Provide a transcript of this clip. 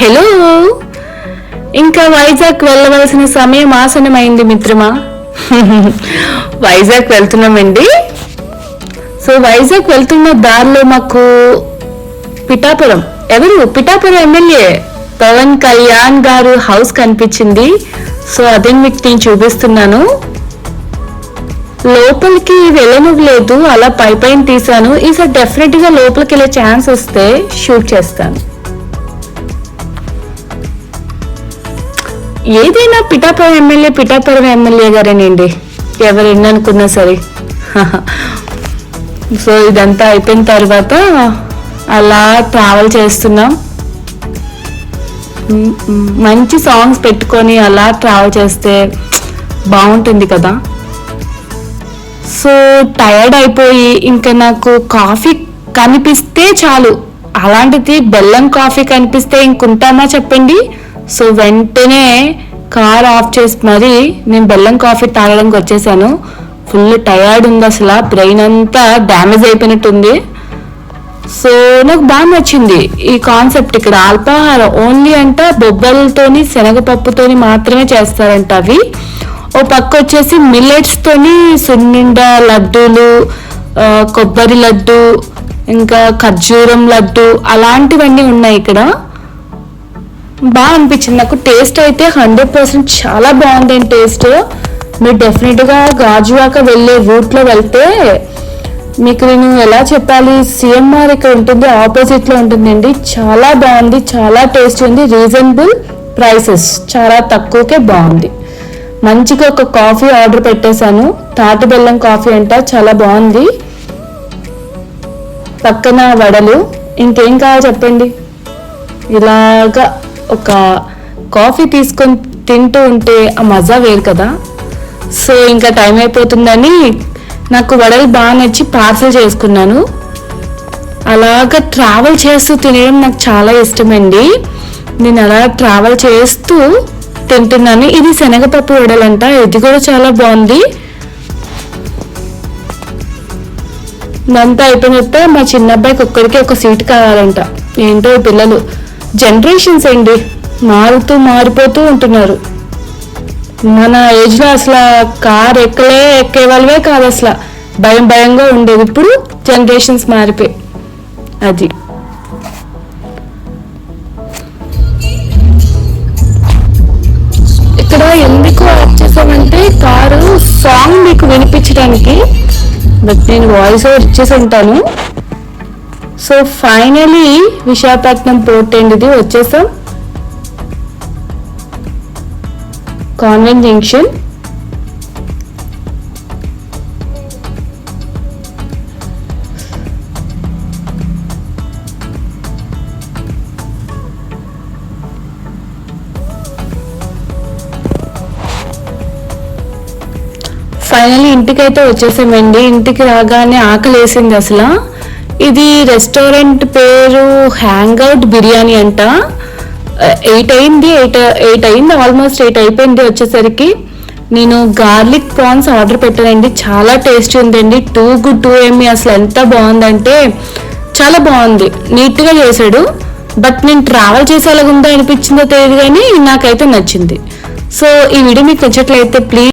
Hello, ఇంకా వైజాగ్ వెళ్ళవలసిన సమయం ఆసనమైంది మిత్రమా. వైజాగ్ వెళ్తున్నామండి. సో వైజాగ్ వెళ్తున్న దారిలో మాకు పిఠాపురం ఎమ్మెల్యే పవన్ కళ్యాణ్ గారు హౌస్ కనిపించింది. సో అదే మీకు నేను చూపిస్తున్నాను. లోపలికి వెళ్ళనివ్వలేదు, అలా పైన తీసాను. ఈసారి డెఫినెట్ గా లోపలికి వెళ్ళే ఛాన్స్ వస్తే షూట్ చేస్తాను. ఏదైనా పిఠాపురం ఎమ్మెల్యే గారేనండి, ఎవరు ఎన్ననుకున్నా సరే. సో ఇదంతా అయిపోయిన తర్వాత అలా ట్రావెల్ చేస్తున్నాం. మంచి సాంగ్స్ పెట్టుకొని అలా ట్రావెల్ చేస్తే బాగుంటుంది కదా. సో టైర్డ్ అయిపోయి ఇంకా నాకు కాఫీ కనిపిస్తే చాలు, అలాంటిది బెల్లం కాఫీ కనిపిస్తే ఇంకుంటామా చెప్పండి. సో వెంటనే కార్ ఆఫ్ చేసి మరి నేను బెల్లం కాఫీ తాగడానికి వచ్చేసాను. ఫుల్ టయర్డ్ ఉంది, అసలు బ్రెయిన్ అంతా డ్యామేజ్ అయిపోయినట్టుంది. సో నాకు బాగా నచ్చింది ఈ కాన్సెప్ట్. ఇక్కడ అల్పాహారం ఓన్లీ అంట బొబ్బలతోని శనగపప్పుతోని మాత్రమే చేస్తారంట. అవి ఓ పక్క వచ్చేసి మిల్లెట్స్ తోని సున్నుండ లడ్డూలు, కొబ్బరి లడ్డు, ఇంకా ఖర్జూరం లడ్డు అలాంటివన్నీ ఉన్నాయి ఇక్కడ. బాగా అనిపించింది నాకు. టేస్ట్ అయితే 100% చాలా బాగుంది టేస్ట్. మీరు డెఫినెట్ గా గాజువాక వెళ్ళే రూట్ లో వెళ్తే, మీకు నేను ఎలా చెప్పాలి, సిఎంఆర్ ఇక్కడ ఉంటుంది, ఆపోజిట్ లో ఉంటుందండి. చాలా బాగుంది, చాలా టేస్ట్ ఉంది, రీజనబుల్ ప్రైసెస్, చాలా తక్కువకే బాగుంది. మంచిగా ఒక కాఫీ ఆర్డర్ పెట్టేశాను, తాటి బెల్లం కాఫీ అంట, చాలా బాగుంది. పక్కన వడలు, ఇంకేం కావాలో చెప్పండి. ఇలాగా ఒక కాఫీ తీసుకొని తింటూ ఉంటే ఆ మజా వేరు కదా. సో ఇంకా టైం అయిపోతుందని నాకు వడలు బాగా నచ్చి పార్సల్ చేసుకున్నాను. అలాగా ట్రావెల్ చేస్తూ తినడం నాకు చాలా ఇష్టమండి. నేను అలా ట్రావెల్ చేస్తూ తింటున్నాను. ఇది శనగపప్పు వడలంట, ఇది కూడా చాలా బాగుంది. ఇదంతా అయిపోయినట్ట మా చిన్న అబ్బాయికి ఒక్కడికి ఒక సీట్ కావాలంట. ఏంటో పిల్లలు జనరేషన్స్ అండి, మారిపోతూ ఉంటున్నారు. మన ఏజ్ లో అసలు కార్ ఎక్కే వాళ్ళవే కాదు, అసలు భయంగా ఉండేది. ఇప్పుడు జనరేషన్స్ మారిపోయి. అది ఇక్కడ ఎందుకు వచ్చేసామంటే కారు సాంగ్ మీకు వినిపించడానికి, బట్ నేను వాయిస్ ఓవర్ ఇచ్చేసి ఉంటాను. సో ఫైనలీ విశాఖపట్నం పోర్ట్ ఇది వచ్చేసాం. Convent junction. ఫైనలీ ఇంటికైతే వచ్చేసామండి. ఇంటికి రాగానే ఆకలి వేసింది అసలు. ఇది రెస్టారెంట్ పేరు హ్యాంగ్అవుట్ బిర్యానీ అంట. 8 అయింది, ఆల్మోస్ట్ 8 అయిపోయింది వచ్చేసరికి. నేను గార్లిక్ ప్రాన్స్ ఆర్డర్ పెట్టానండి, చాలా టేస్టీ ఉందండి. టూ గుడ్ టూ ఎమ్మి, అసలు ఎంత బాగుందంటే చాలా బాగుంది. నీట్గా చేశాడు. బట్ నేను ట్రావెల్ చేసేలాగుందో అనిపించిందో తెలియదు, కానీ నాకైతే నచ్చింది. సో ఈ వీడియో మీకు నచ్చట్లయితే ప్లీజ్